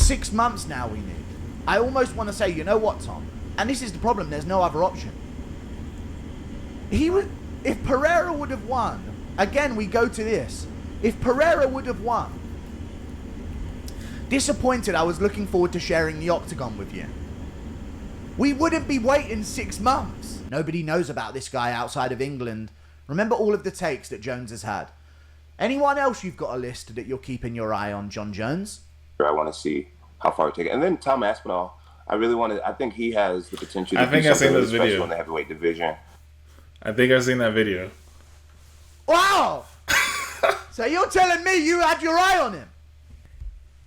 6 months now we need. I almost want to say, you know what, Tom? And this is the problem, there's no other option. If Pereira would have won, again, we go to this. If Pereira would have won, disappointed, I was looking forward to sharing the octagon with you. We wouldn't be waiting 6 months. Nobody knows about this guy outside of England. Remember all of the takes that Jones has had. Anyone else you've got a list that you're keeping your eye on, Jon Jones? I want to see how far we take it. And then Tom Aspinall, I think he has the potential to I think do I've something seen really this special video in the heavyweight division. I think I've seen that video. Wow! So you're telling me you had your eye on him?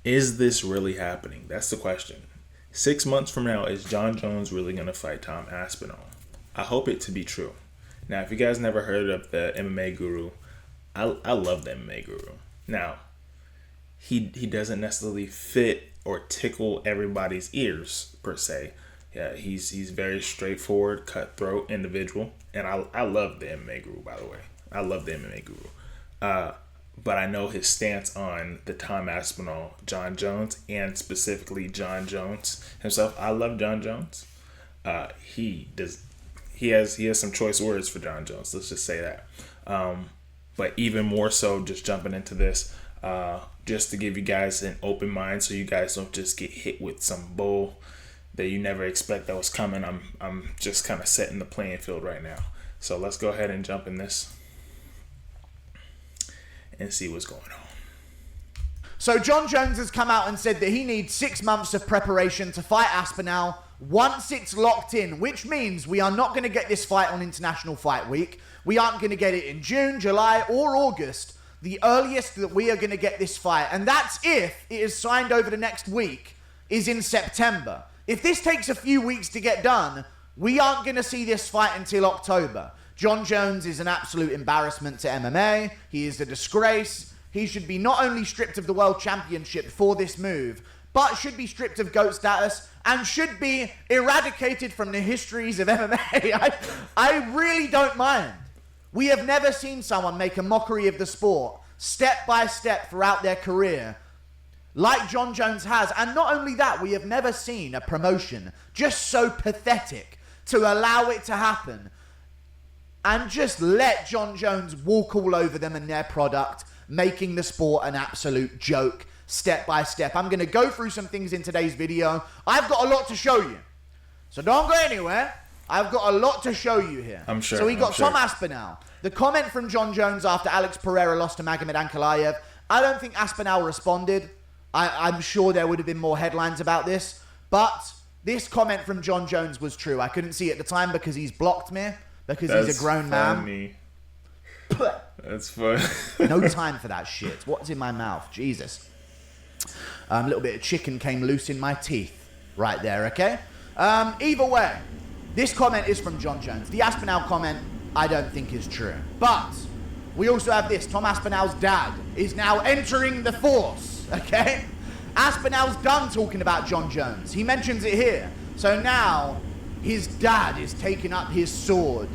Is this really happening? That's the question. 6 months from now, is Jon Jones really going to fight Tom Aspinall? I hope it to be true. Now, if you guys never heard of the MMA Guru, I love the MMA Guru. Now, he doesn't necessarily fit or tickle everybody's ears, per se. Yeah, he's very straightforward, cutthroat individual. And I love the MMA Guru, by the way. I love the MMA Guru. But I know his stance on the Tom Aspinall, Jon Jones, and specifically Jon Jones himself. I love Jon Jones. He has some choice words for Jon Jones. Let's just say that. But even more so, just jumping into this, just to give you guys an open mind, so you guys don't just get hit with some bull that you never expect that was coming. I'm just kind of setting the playing field right now. So let's go ahead and jump in this and see what's going on. So Jon Jones has come out and said that he needs 6 months of preparation to fight Aspinall once it's locked in, which means we are not going to get this fight on International Fight Week. We aren't going to get it in June, July, or August. The earliest that we are going to get this fight, and that's if it is signed over the next week, is in September. If this takes a few weeks to get done, we aren't going to see this fight until October. Jon Jones is an absolute embarrassment to MMA. He is a disgrace. He should be not only stripped of the World Championship for this move, but should be stripped of GOAT status and should be eradicated from the histories of MMA. I really don't mind. We have never seen someone make a mockery of the sport step by step throughout their career like Jon Jones has. And not only that, we have never seen a promotion just so pathetic to allow it to happen and just let Jon Jones walk all over them and their product, making the sport an absolute joke, step by step. I'm going to go through some things in today's video. I've got a lot to show you. So don't go anywhere. I've got a lot to show you here. I'm sure. So we got Tom Aspinall. The comment from Jon Jones after Alex Pereira lost to Magomed Ankalaev. I don't think Aspinall responded. I'm sure there would have been more headlines about this. But this comment from Jon Jones was true. I couldn't see it at the time because he's blocked me. Because he's a grown man. That's funny. No time for that shit. What's in my mouth? Jesus. A little bit of chicken came loose in my teeth. Right there, okay? Either way, this comment is from Jon Jones. The Aspinall comment, I don't think is true. But we also have this. Tom Aspinall's dad is now entering the force, okay? Aspinall's done talking about Jon Jones. He mentions it here. So now his dad is taking up his sword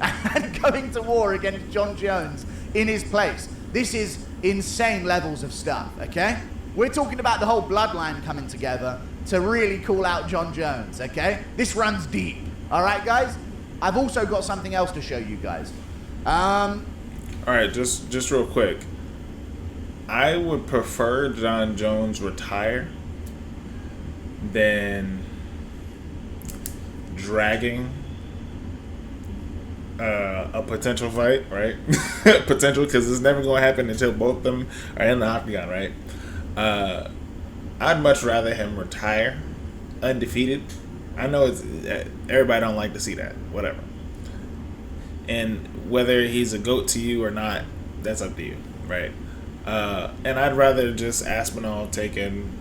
and going to war against Jon Jones in his place. This is insane levels of stuff, okay? We're talking about the whole bloodline coming together to really call out Jon Jones, okay? This runs deep, all right, guys? I've also got something else to show you guys. All right, just real quick. I would prefer Jon Jones retire than dragging a potential fight, right? Potential, because it's never going to happen until both of them are in the octagon, right? I'd much rather him retire undefeated. I know it's everybody don't like to see that, whatever. And whether he's a GOAT to you or not, that's up to you, right? And I'd rather just Aspinall taking,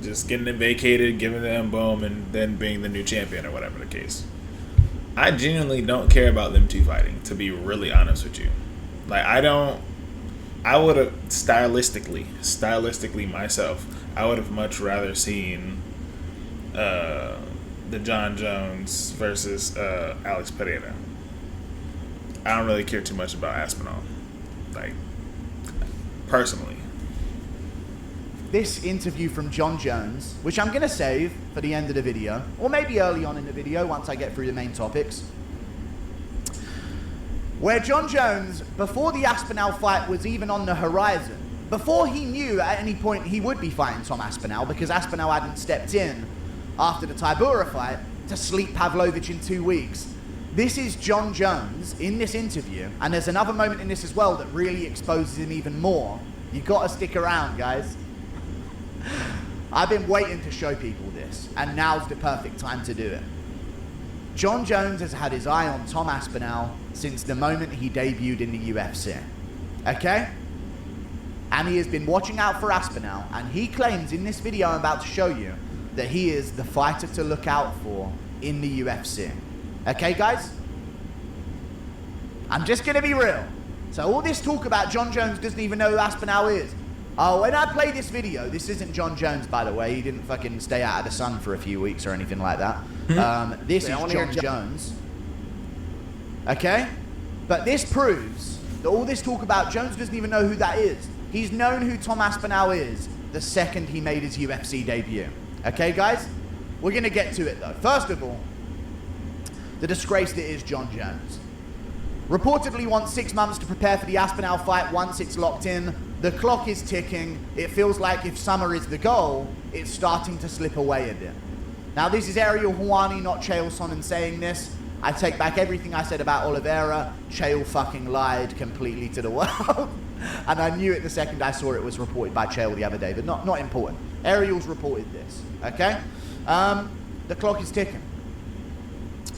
just getting it vacated, giving them boom, and then being the new champion or whatever the case. I genuinely don't care about them two fighting, to be really honest with you. Like, I would have stylistically myself, I would have much rather seen the Jon Jones versus Alex Pereira. I don't really care too much about Aspinall, like, personally. this interview from Jon Jones, which I'm going to save for the end of the video, or maybe early on in the video once I get through the main topics, where Jon Jones, before the Aspinall fight was even on the horizon, before he knew at any point he would be fighting Tom Aspinall, because Aspinall hadn't stepped in after the Tybura fight to sleep Pavlovich in 2 weeks. This is Jon Jones in this interview, and there's another moment in this as well that really exposes him even more. You gotta stick around, guys. I've been waiting to show people this, and now's the perfect time to do it. Jon Jones has had his eye on Tom Aspinall since the moment he debuted in the UFC. Okay? And he has been watching out for Aspinall, and he claims in this video I'm about to show you that he is the fighter to look out for in the UFC. Okay, guys? I'm just gonna be real. So all this talk about Jon Jones doesn't even know who Aspinall is. Oh, when I play this video, this isn't Jon Jones, by the way. He didn't fucking stay out of the sun for a few weeks or anything like that. This is Jon Jones. Okay? But this proves that all this talk about Jones doesn't even know who that is. He's known who Tom Aspinall is the second he made his UFC debut. Okay, guys? We're going to get to it, though. First of all, the disgrace that is Jon Jones. Reportedly wants 6 months to prepare for the Aspinall fight once it's locked in. The clock is ticking. It feels like if summer is the goal, it's starting to slip away a bit. Now, this is Ariel Helwani, not Chael Sonnen, saying this. I take back everything I said about Oliveira. Chael fucking lied completely to the world. And I knew it the second I saw it was reported by Chael the other day, but not important. Ariel's reported this, okay? The clock is ticking.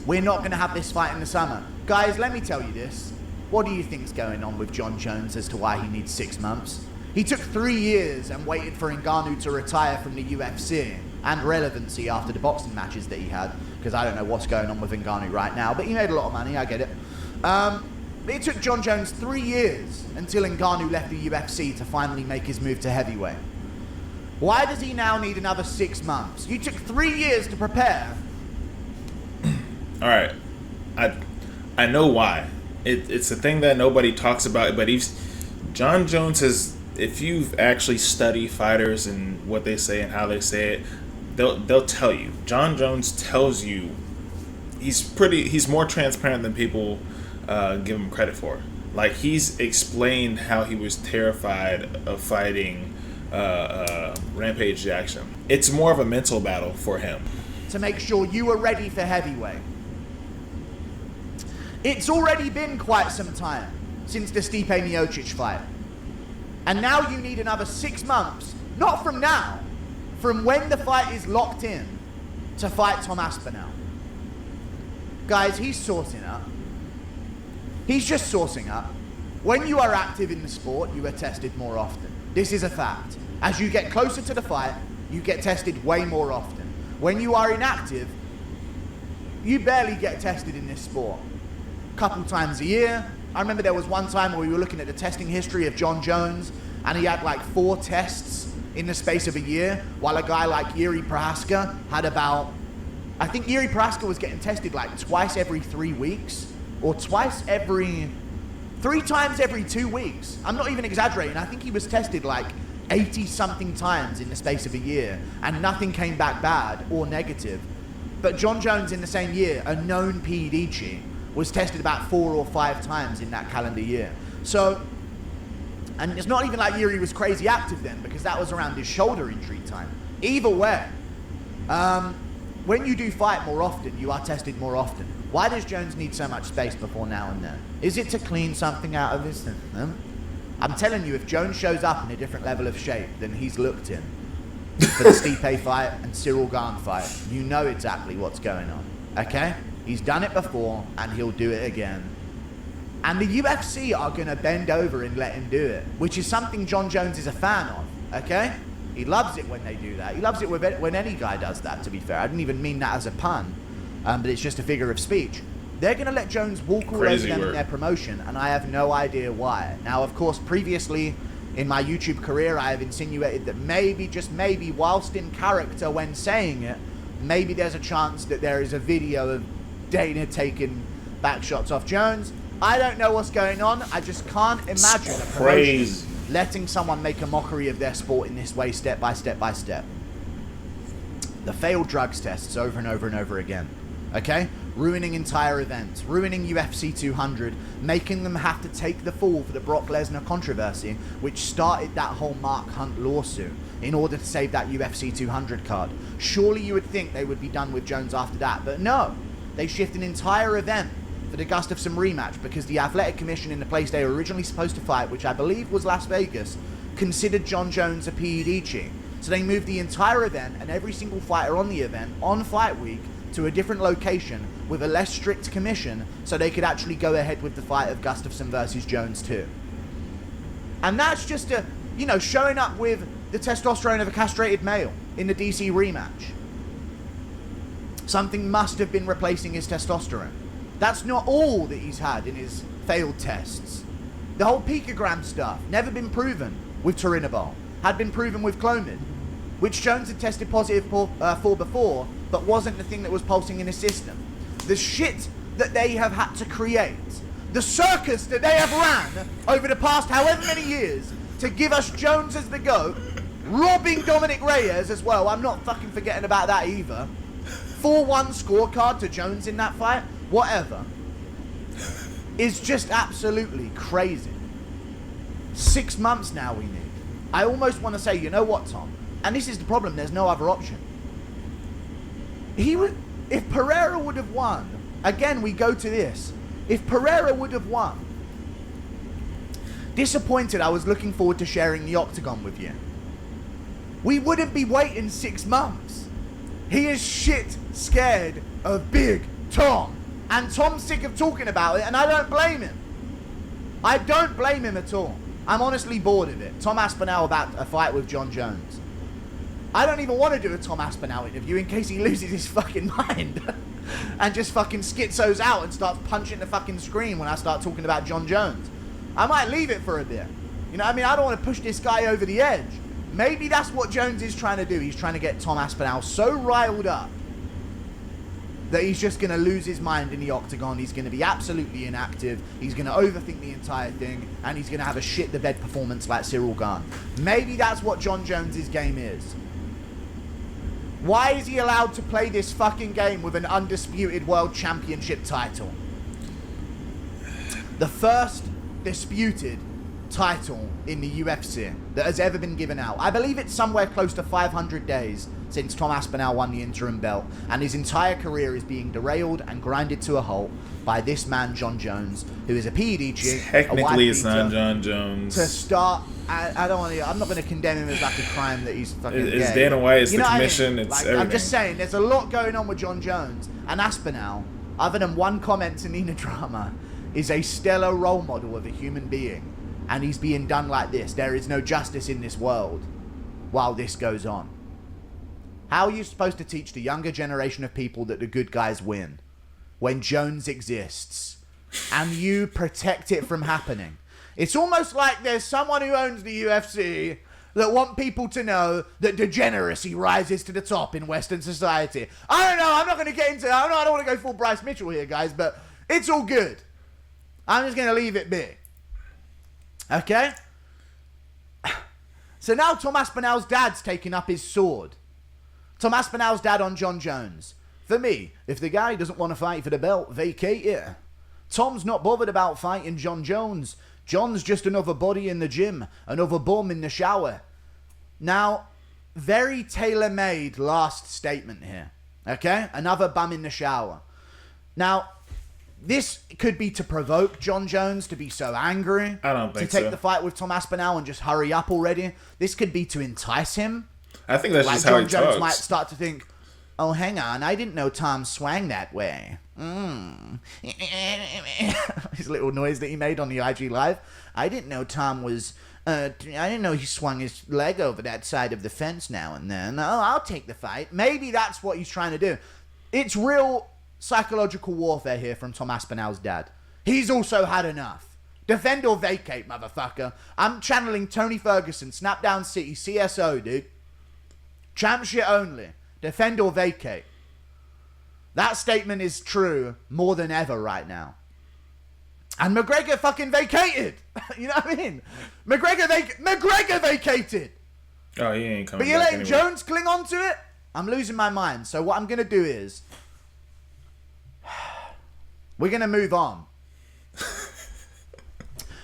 We're not going to have this fight in the summer. Guys, let me tell you this. What do you think's going on with Jon Jones as to why he needs 6 months? He took 3 years and waited for Ngannou to retire from the UFC and relevancy after the boxing matches that he had, because I don't know what's going on with Ngannou right now, but he made a lot of money, I get it. It took Jon Jones 3 years until Ngannou left the UFC to finally make his move to heavyweight. Why does he now need another 6 months? You took 3 years to prepare. All right, I know why. It's a thing that nobody talks about, but Jon Jones has. If you've actually studied fighters and what they say and how they say it, they'll tell you. Jon Jones tells you he's more transparent than people give him credit for. Like, he's explained how he was terrified of fighting Rampage Jackson. It's more of a mental battle for him. To make sure you are ready for heavyweight. It's already been quite some time since the Stipe Miocic fight. And now you need another 6 months, not from now, from when the fight is locked in, to fight Tom Aspinall. Guys, he's sourcing up. He's just sourcing up. When you are active in the sport, you are tested more often. This is a fact. As you get closer to the fight, you get tested way more often. When you are inactive, you barely get tested in this sport. Couple times a year. I remember there was one time where we were looking at the testing history of Jon Jones, and he had like 4 tests in the space of a year, while a guy like Yuri Prohaska had about, I think Yuri Prohaska was getting tested like twice every 3 weeks, or 3 times every 2 weeks. I'm not even exaggerating. I think he was tested like 80 something times in the space of a year, and nothing came back bad or negative. But Jon Jones in the same year, a known PED, was tested about 4 or 5 times in that calendar year. So, and it's not even like Yuri was crazy active then, because that was around his shoulder injury time. Either way, when you do fight more often, you are tested more often. Why does Jones need so much space before now and then? Is it to clean something out of his system? I'm telling you, if Jones shows up in a different level of shape than he's looked in for the Stipe fight and Cyril Gane fight, you know exactly what's going on, okay? He's done it before, and he'll do it again. And the UFC are going to bend over and let him do it, which is something Jon Jones is a fan of, okay? He loves it when they do that. He loves it when any guy does that, to be fair. I didn't even mean that as a pun, but it's just a figure of speech. They're going to let Jones walk all over them in their promotion, and I have no idea why. Now, of course, previously in my YouTube career, I have insinuated that maybe, just maybe, whilst in character when saying it, maybe there's a chance that there is a video of Dana taking back shots off Jones. I don't know what's going on. I just can't imagine a promotion letting someone make a mockery of their sport in this way, step by step by step. The failed drugs tests over and over and over again. Okay? Ruining entire events. Ruining UFC 200. Making them have to take the fall for the Brock Lesnar controversy, which started that whole Mark Hunt lawsuit in order to save that UFC 200 card. Surely you would think they would be done with Jones after that, but no. They shift an entire event for the Gustafsson rematch because the Athletic Commission in the place they were originally supposed to fight, which I believe was Las Vegas, considered Jon Jones a PED cheat. So they moved the entire event and every single fighter on the event on fight week to a different location with a less strict commission so they could actually go ahead with the fight of Gustafsson versus Jones too. And that's just showing up with the testosterone of a castrated male in the DC rematch. Something must have been replacing his testosterone. That's not all that he's had in his failed tests. The whole picogram stuff, never been proven with turinabol, had been proven with Clomid, which Jones had tested positive for before, but wasn't the thing that was pulsing in his system. The shit that they have had to create, the circus that they have ran over the past however many years to give us Jones as the GOAT, robbing Dominic Reyes as well, I'm not fucking forgetting about that either, 4-1 scorecard to Jones in that fight, whatever, is just absolutely crazy. 6 months now we need. I almost want to say, you know what, Tom? And this is the problem, there's no other option. If Pereira would have won, again we go to this, if Pereira would have won, disappointed I was looking forward to sharing the octagon with you. We wouldn't be waiting 6 months. He is shit scared of Big Tom. And Tom's sick of talking about it, and I don't blame him. I don't blame him at all. I'm honestly bored of it. Tom Aspinall about a fight with Jon Jones. I don't even want to do a Tom Aspinall interview in case he loses his fucking mind and just fucking schizos out and starts punching the fucking screen when I start talking about Jon Jones. I might leave it for a bit. You know what I mean? I don't want to push this guy over the edge. Maybe that's what Jones is trying to do. He's trying to get Tom Aspinall so riled up that he's just going to lose his mind in the octagon. He's going to be absolutely inactive. He's going to overthink the entire thing. And he's going to have a shit-the-bed performance like Cyril Gane. Maybe that's what Jon Jones' game is. Why is he allowed to play this fucking game with an undisputed world championship title? The first disputed title in the UFC that has ever been given out. I believe it's somewhere close to 500 days since Tom Aspinall won the interim belt, and his entire career is being derailed and grinded to a halt by this man, Jon Jones, who is a PED chick. Technically, it's not Jon Jones. To start, I don't want to. I'm not going to condemn him as like a crime that he's fucking. It's gay. Dana White. It's you the know commission. I mean? It's like, everything. I'm just saying, there's a lot going on with Jon Jones and Aspinall. Other than one comment to Nina Drama, is a stellar role model of a human being, and he's being done like this. There is no justice in this world while this goes on. How are you supposed to teach the younger generation of people that the good guys win when Jones exists and you protect it from happening? It's almost like there's someone who owns the UFC that want people to know that degeneracy rises to the top in Western society. I don't know. I'm not going to get into that. I don't want to go full Bryce Mitchell here, guys, but it's all good. I'm just going to leave it be. Okay? So now Tom Aspinall's dad's taking up his sword. Tom Aspinall's dad on Jon Jones. For me, if the guy doesn't want to fight for the belt, vacate it. Tom's not bothered about fighting Jon Jones. Jon's just another body in the gym, another bum in the shower. Now, very tailor-made last statement here. Okay? Another bum in the shower. Now, this could be to provoke Jon Jones to be so angry. I don't think to take so. the fight with Tom Aspinall and just hurry up already. This could be to entice him. I think that's Like just how he Jon Jones talks. might start to think, oh, hang on, I didn't know Tom swang that way. His little noise that he made on the IG Live. I didn't know Tom was... I didn't know he swung his leg over that side of the fence now and then. Oh, I'll take the fight. Maybe that's what he's trying to do. It's real psychological warfare here from Tom Aspinall's dad. He's also had enough. Defend or vacate, motherfucker. I'm channeling Tony Ferguson, Snapdown City, CSO, dude. Champ shit only. Defend or vacate. That statement is true more than ever right now. And McGregor fucking vacated. You know what I mean? McGregor vacated. Oh, he ain't coming But you're back letting anyway. Jones cling on to it? I'm losing my mind. So what I'm going to do is... we're going to move on.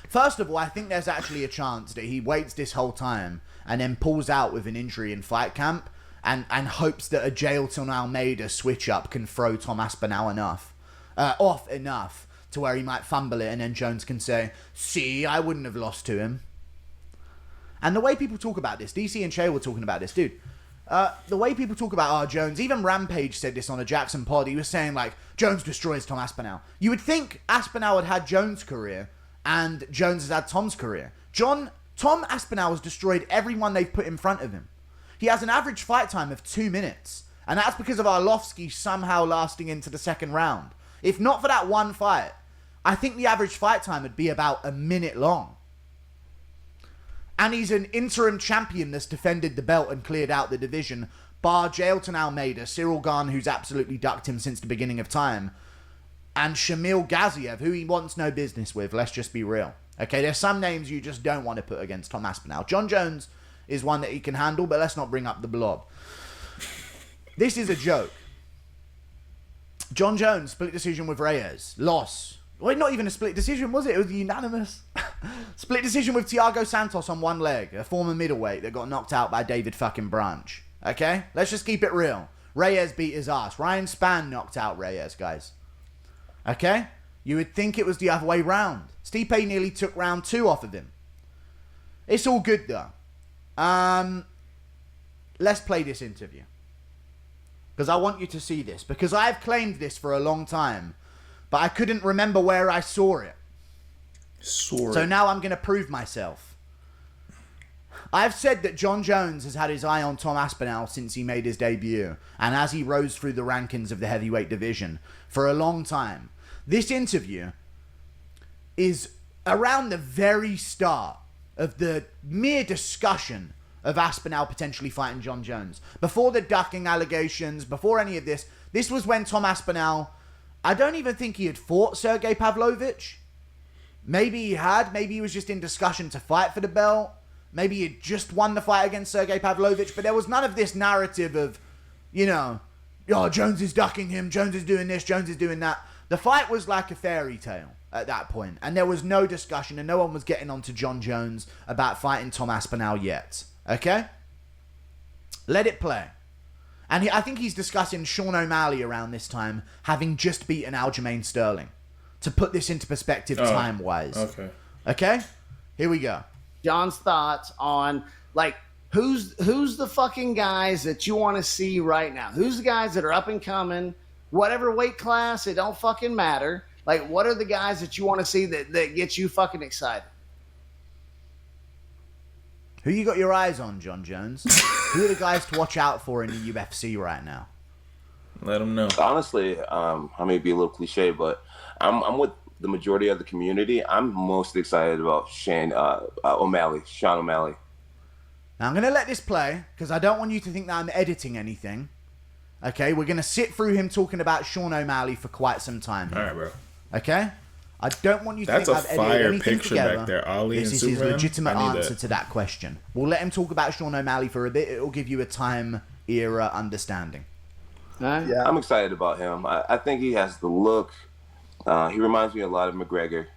First of all, I think there's actually a chance that he waits this whole time and then pulls out with an injury in fight camp and hopes that a Jailton Almeida switch-up can throw Tom Aspinall off enough to where he might fumble it and then Jones can say, see, I wouldn't have lost to him. And the way people talk about this, DC and Che were talking about this, dude. The way people talk about, Jones, even Rampage said this on a Jackson pod. He was saying, like, Jones destroys Tom Aspinall. You would think Aspinall had Jones' career and Jones has had Tom's career. Tom Aspinall has destroyed everyone they've put in front of him. He has an average fight time of 2 minutes. And that's because of Arlovsky somehow lasting into the second round. If not for that one fight, I think the average fight time would be about a minute long. And he's an interim champion that's defended the belt and cleared out the division, bar Jailton Almeida, Cyril Gane, who's absolutely ducked him since the beginning of time, and Shamil Gaziev, who he wants no business with, let's just be real. Okay, there's some names you just don't want to put against Tom Aspinall. Jon Jones is one that he can handle, but let's not bring up the blob. This is a joke. Jon Jones, split decision with Reyes. Loss. Well, not even a split decision, was it? It was unanimous. Split decision with Thiago Santos on one leg, a former middleweight that got knocked out by David fucking Branch. Okay? Let's just keep it real. Reyes beat his ass. Ryan Spann knocked out Reyes, guys. Okay? You would think it was the other way round. Stipe nearly took round 2 off of him. It's all good, though. Let's play this interview. Because I want you to see this. Because I've claimed this for a long time. But I couldn't remember where I saw it. So now I'm going to prove myself. I've said that Jon Jones has had his eye on Tom Aspinall since he made his debut. And as he rose through the rankings of the heavyweight division for a long time. This interview is around the very start of the mere discussion of Aspinall potentially fighting Jon Jones. Before the ducking allegations, before any of this, this was when Tom Aspinall, I don't even think he had fought Sergey Pavlovich. Maybe he had. Maybe he was just in discussion to fight for the belt. Maybe he had just won the fight against Sergey Pavlovich. But there was none of this narrative of, Jones is ducking him, Jones is doing this, Jones is doing that. The fight was like a fairy tale at that point. And there was no discussion and no one was getting on to Jon Jones about fighting Tom Aspinall yet. Okay? Let it play. And I think he's discussing Sean O'Malley around this time, having just beaten Aljamain Sterling. To put this into perspective time-wise. Okay? Here we go. John's thoughts on, who's the fucking guys that you want to see right now? Who's the guys that are up and coming? Whatever weight class, it don't fucking matter. What are the guys that you want to see that get you fucking excited? Who you got your eyes on, Jon Jones? Who are the guys to watch out for in the UFC right now? Let them know. Honestly, I may be a little cliche, but I'm with the majority of the community. I'm most excited about Sean O'Malley. Now, I'm going to let this play, because I don't want you to think that I'm editing anything. Okay? We're going to sit through him talking about Sean O'Malley for quite some time. All right, bro. Okay? I don't want you to That's think I've edited fire anything picture together. back there, Ali this and is Superman. his legitimate I need answer that. to that question. We'll let him talk about Sean O'Malley for a bit. It'll give you a time era understanding. Yeah. I'm excited about him. I think he has the look. He reminds me a lot of McGregor.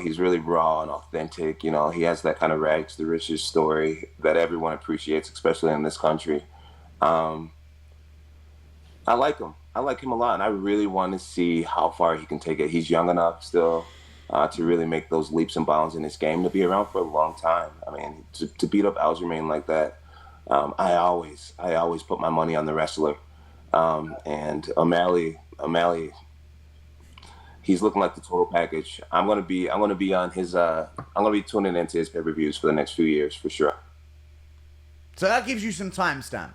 He's really raw and authentic. He has that kind of rags to riches story that everyone appreciates, especially in this country. I like him. I like him a lot, and I really want to see how far he can take it. He's young enough still to really make those leaps and bounds in his game, to be around for a long time. I mean, to beat up Aljamain like that, I always put my money on the wrestler. And O'Malley, he's looking like the total package. I'm gonna be on his. I'm gonna be tuning into his pay-per-views for the next few years for sure. So that gives you some timestamp.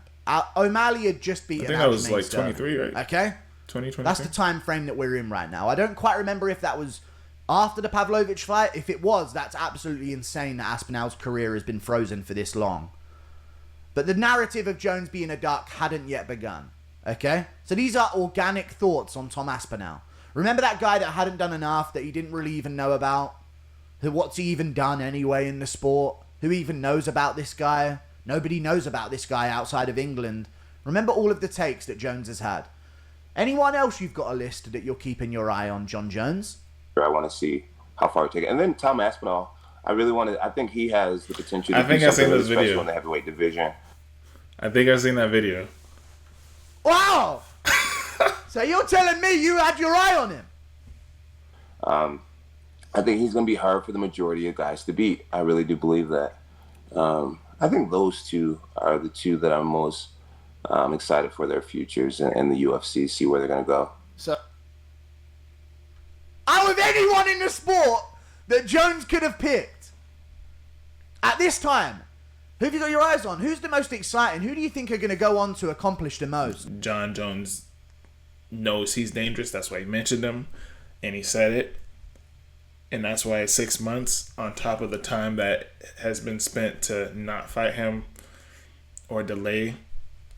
O'Malley had just beaten I think that was Aljamain Sterling. 23, right? Okay? 2023? That's the time frame that we're in right now. I don't quite remember if that was after the Pavlovich fight. If it was, that's absolutely insane that Aspinall's career has been frozen for this long. But the narrative of Jones being a duck hadn't yet begun. Okay? So these are organic thoughts on Tom Aspinall. Remember that guy that hadn't done enough, that he didn't really even know about? What's he even done anyway in the sport? Who even knows about this guy? Nobody knows about this guy outside of England. Remember all of the takes that Jones has had. Anyone else you've got a list that you're keeping your eye on, Jon Jones? I want to see how far it take it. And then Tom Aspinall, I think he has the potential to I think do I've something seen really this special video. in the heavyweight division. I think I've seen that video. Wow! So you're telling me you had your eye on him? I think he's going to be hard for the majority of guys to beat. I really do believe that. I think those two are the two that I'm most excited for their futures in the UFC, see where they're going to go. So, Out of anyone in the sport that Jones could have picked at this time, who have you got your eyes on? Who's the most exciting? Who do you think are going to go on to accomplish the most? Jon Jones knows he's dangerous. That's why he mentioned him, and he said it. And that's why 6 months on top of the time that has been spent to not fight him or delay,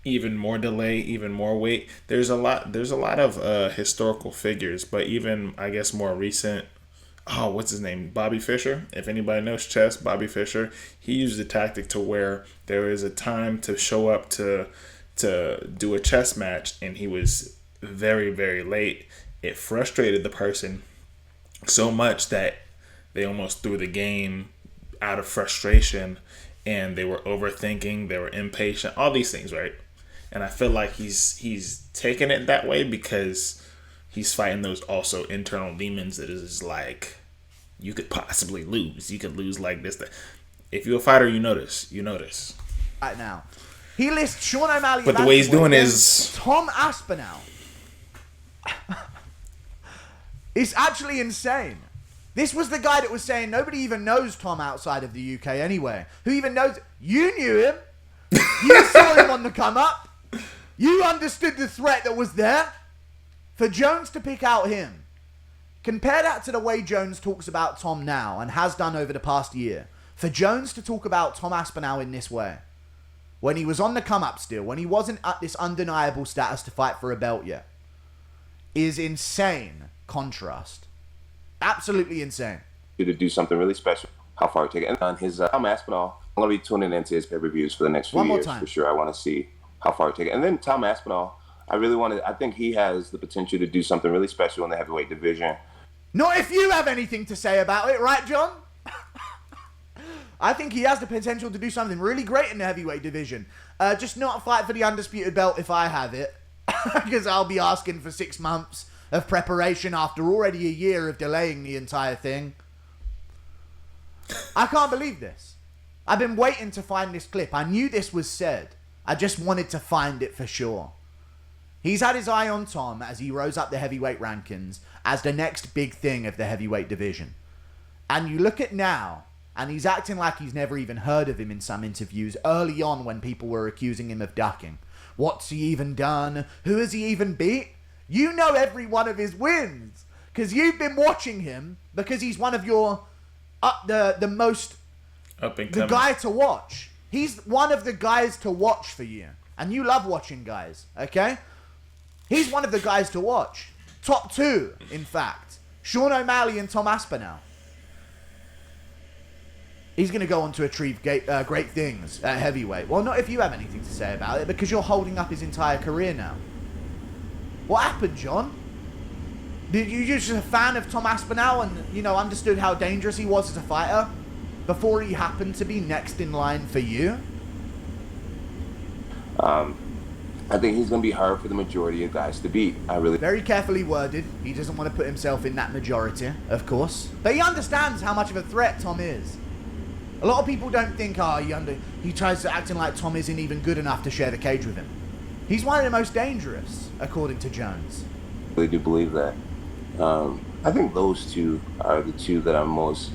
even more weight. There's a lot of historical figures, but even I guess more recent. Oh, what's his name? Bobby Fischer. If anybody knows chess, Bobby Fischer, he used a tactic to where there is a time to show up to do a chess match, and he was very, very late. It frustrated the person so much that they almost threw the game out of frustration, and they were overthinking, they were impatient, all these things, right? And I feel like he's taken it that way because he's fighting those also internal demons that is like, you could possibly lose. You could lose like this. If you're a fighter, you notice. Right now. He lists Sean O'Malley. But the way he's doing is Tom Aspinall. It's actually insane. This was the guy that was saying nobody even knows Tom outside of the UK anyway. Who even knows? You knew him. You saw him on the come up. You understood the threat that was there. For Jones to pick out him, compare that to the way Jones talks about Tom now and has done over the past year. For Jones to talk about Tom Aspinall in this way, when he was on the come up still, when he wasn't at this undeniable status to fight for a belt yet, is insane contrast. Absolutely insane. To do something really special, how far it take it. And on his Tom Aspinall, I'm going to be tuning into his pay-per-views for the next few years for sure. I want to see how far it take it. And then Tom Aspinall, I think he has the potential to do something really special in the heavyweight division. Not if you have anything to say about it, right, John? I think he has the potential to do something really great in the heavyweight division. Just not fight for the undisputed belt if I have it. Because I'll be asking for 6 months of preparation after already a year of delaying the entire thing. I can't believe this. I've been waiting to find this clip. I knew this was said. I just wanted to find it for sure. He's had his eye on Tom as he rose up the heavyweight rankings as the next big thing of the heavyweight division. And you look at now, and he's acting like he's never even heard of him in some interviews early on when people were accusing him of ducking. What's he even done? Who has he even beat? You know every one of his wins because you've been watching him because he's one of your the most up and the guy to watch. He's one of the guys to watch for you, and you love watching guys. Okay, he's one of the guys to watch. Top 2, in fact, Sean O'Malley and Tom Aspinall. He's going to go on to achieve great things at heavyweight. Well, not if you have anything to say about it, because you're holding up his entire career now. What happened, John? Did you just a fan of Tom Aspinall and, understood how dangerous he was as a fighter before he happened to be next in line for you? I think he's going to be hard for the majority of guys to beat. Very carefully worded. He doesn't want to put himself in that majority, of course. But he understands how much of a threat Tom is. A lot of people don't think, he tries to acting like Tom isn't even good enough to share the cage with him. He's one of the most dangerous, according to Jones. I really do believe that. I think those two are the two that I'm most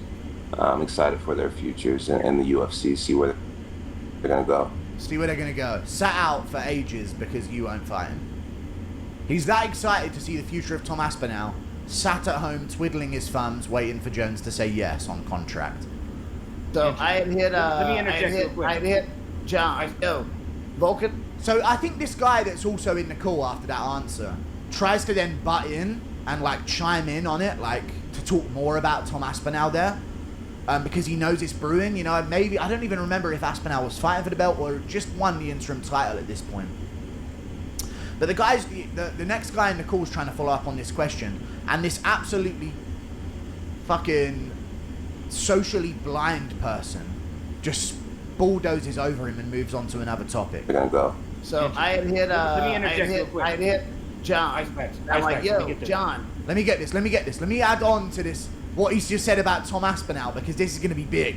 excited for their futures in the UFC, see where they're going to go. See where they're going to go. Sat out for ages because you won't fight him. He's that excited to see the future of Tom Aspinall, sat at home twiddling his thumbs, waiting for Jones to say yes on contract. So I had hit. Let me interject real quick. I had hit John. Vulcan. So I think this guy that's also in the call after that answer tries to then butt in and like chime in on it, like to talk more about Tom Aspinall there, because he knows it's brewing. You know, maybe I don't even remember if Aspinall was fighting for the belt or just won the interim title at this point. But the next guy in the call is trying to follow up on this question, and this absolutely fucking socially blind person just bulldozes over him and moves on to another topic. We're gonna go. So I had hit. Let me interject real quick. I had hit John. Ice Packs. I'm like, Let me yo, get this. John. Let me get this. Let me add on to this what he's just said about Tom Aspinall, because this is going to be big.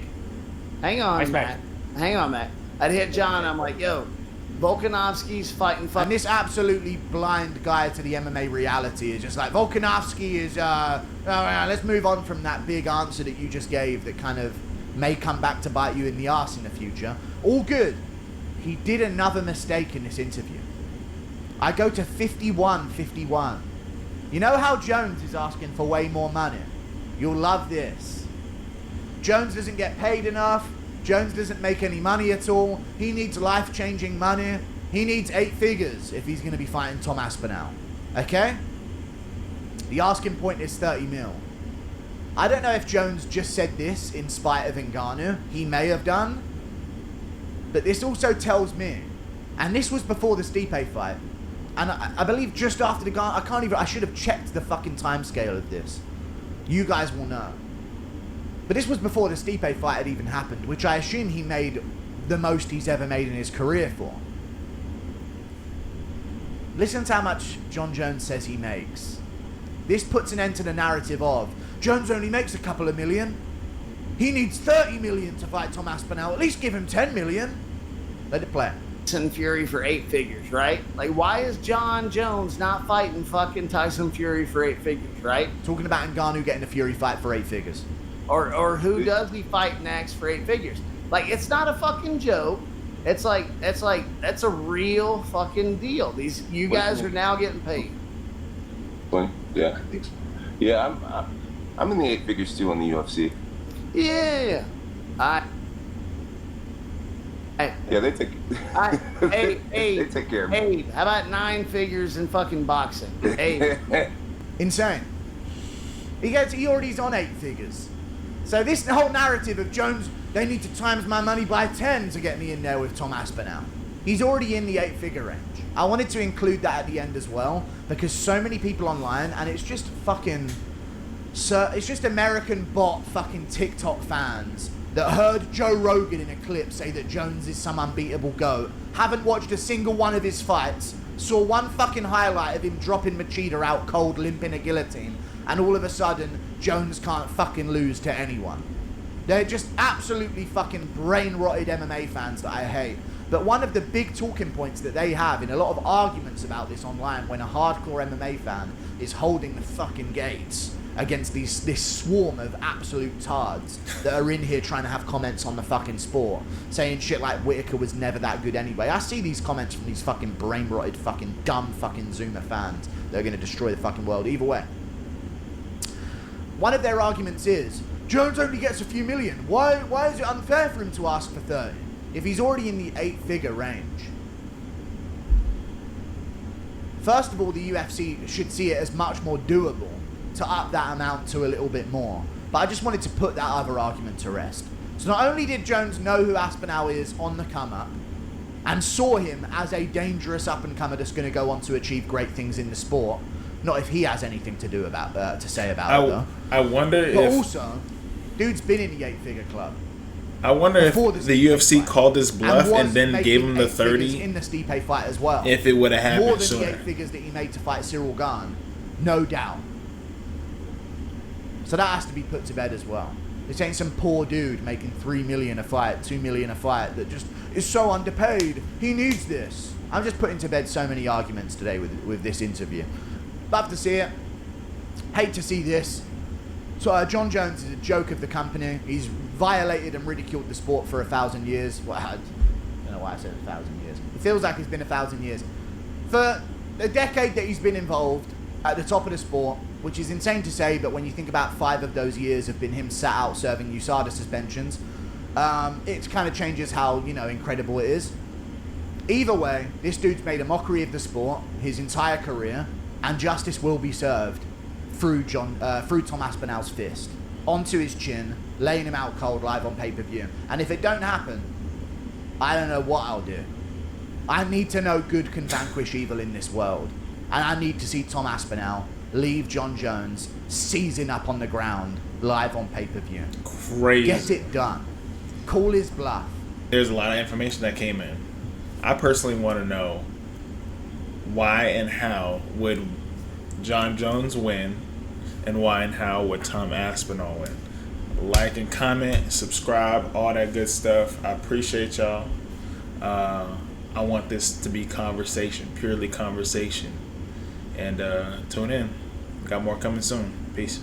Hang on, Ice Matt. Packs. Hang on, Matt. I'd hit John. I'm like, yo, Volkanovski's fighting. And this absolutely blind guy to the MMA reality is just like, Volkanovski is, let's move on from that big answer that you just gave that kind of may come back to bite you in the arse in the future. All good. He did another mistake in this interview. I go to 51-51. You know how Jones is asking for way more money? You'll love this. Jones doesn't get paid enough. Jones doesn't make any money at all. He needs life-changing money. He needs 8 figures if he's going to be fighting Tom Aspinall. Okay? The asking point is 30 mil. I don't know if Jones just said this in spite of Ngannou. He may have done. But this also tells me, and this was before the Stipe fight, and I believe just after the I should have checked the fucking timescale of this. You guys will know. But this was before the Stipe fight had even happened, which I assume he made the most he's ever made in his career for. Listen to how much Jon Jones says he makes. This puts an end to the narrative of, Jones only makes a couple of million. He needs 30 million to fight Tom Aspinall. At least give him 10 million. Let it play. Tyson Fury for 8 figures, right? Like, why is Jon Jones not fighting fucking Tyson Fury for 8 figures, right? Talking about Ngannou getting a Fury fight for 8 figures. Or who does he fight next for 8 figures? Like, it's not a fucking joke. It's like that's a real fucking deal. You guys are now getting paid. 20? Yeah, I think so. Yeah, I'm in the 8 figures too on the UFC. Yeah. Yeah, they take. Hey, they take care of me. Hey, how about 9 figures in fucking boxing? Hey, Insane. He already's on 8 figures. So this whole narrative of Jones, they need to times my money by 10 to get me in there with Tom Aspinall. He's already in the 8-figure range. I wanted to include that at the end as well, because so many people online, and it's just fucking, it's just American bot fucking TikTok fans that heard Joe Rogan in a clip say that Jones is some unbeatable GOAT, haven't watched a single one of his fights, saw one fucking highlight of him dropping Machida out cold, limp in a guillotine, and all of a sudden, Jones can't fucking lose to anyone. They're just absolutely fucking brain-rotted MMA fans that I hate. But one of the big talking points that they have in a lot of arguments about this online when a hardcore MMA fan is holding the fucking gates against this swarm of absolute tards that are in here trying to have comments on the fucking sport, saying shit like Whitaker was never that good anyway. I see these comments from these fucking brain-rotted fucking dumb fucking Zoomer fans that are going to destroy the fucking world either way. One of their arguments is, Jones only gets a few million. Why is it unfair for him to ask for 30 if he's already in the 8-figure range? First of all, the UFC should see it as much more doable to up that amount to a little bit more. But I just wanted to put that other argument to rest. So not only did Jones know who Aspinall is on the come-up, and saw him as a dangerous up-and-comer that's going to go on to achieve great things in the sport, not if he has anything to do about to say about it, though. I wonder But if... also, dude's been in the 8-figure club. I wonder if Before the UFC fight. called this bluff and was then making gave him the 8 figures 30 in the Stipe fight as well. if it would have happened More than sooner. the 8 figures that he made to fight Cyril Gane, no doubt. So that has to be put to bed as well. This ain't some poor dude making 3 million a fight, 2 million a fight that just is so underpaid. He needs this. I'm just putting to bed so many arguments today with this interview. Love to see it. Hate to see this. So Jon Jones is a joke of the company. He's violated and ridiculed the sport for 1,000 years. Well, I don't know why I said 1,000 years. It feels like it's been 1,000 years. For a decade that he's been involved at the top of the sport, which is insane to say, but when you think about 5 of those years have been him sat out serving USADA suspensions, it kind of changes how, incredible it is. Either way, this dude's made a mockery of the sport his entire career, and justice will be served. through Tom Aspinall's fist onto his chin, laying him out cold live on pay-per-view. And if it don't happen, I don't know what I'll do. I need to know good can vanquish evil in this world. And I need to see Tom Aspinall leave Jon Jones seizing up on the ground live on pay-per-view. Crazy. Get it done. Call his bluff. There's a lot of information that came in. I personally want to know why and how would Jon Jones win, and why and how would Tom Aspinall win. Like and comment, subscribe, all that good stuff. I appreciate y'all. I want this to be conversation, purely conversation. And tune in. Got more coming soon. Peace.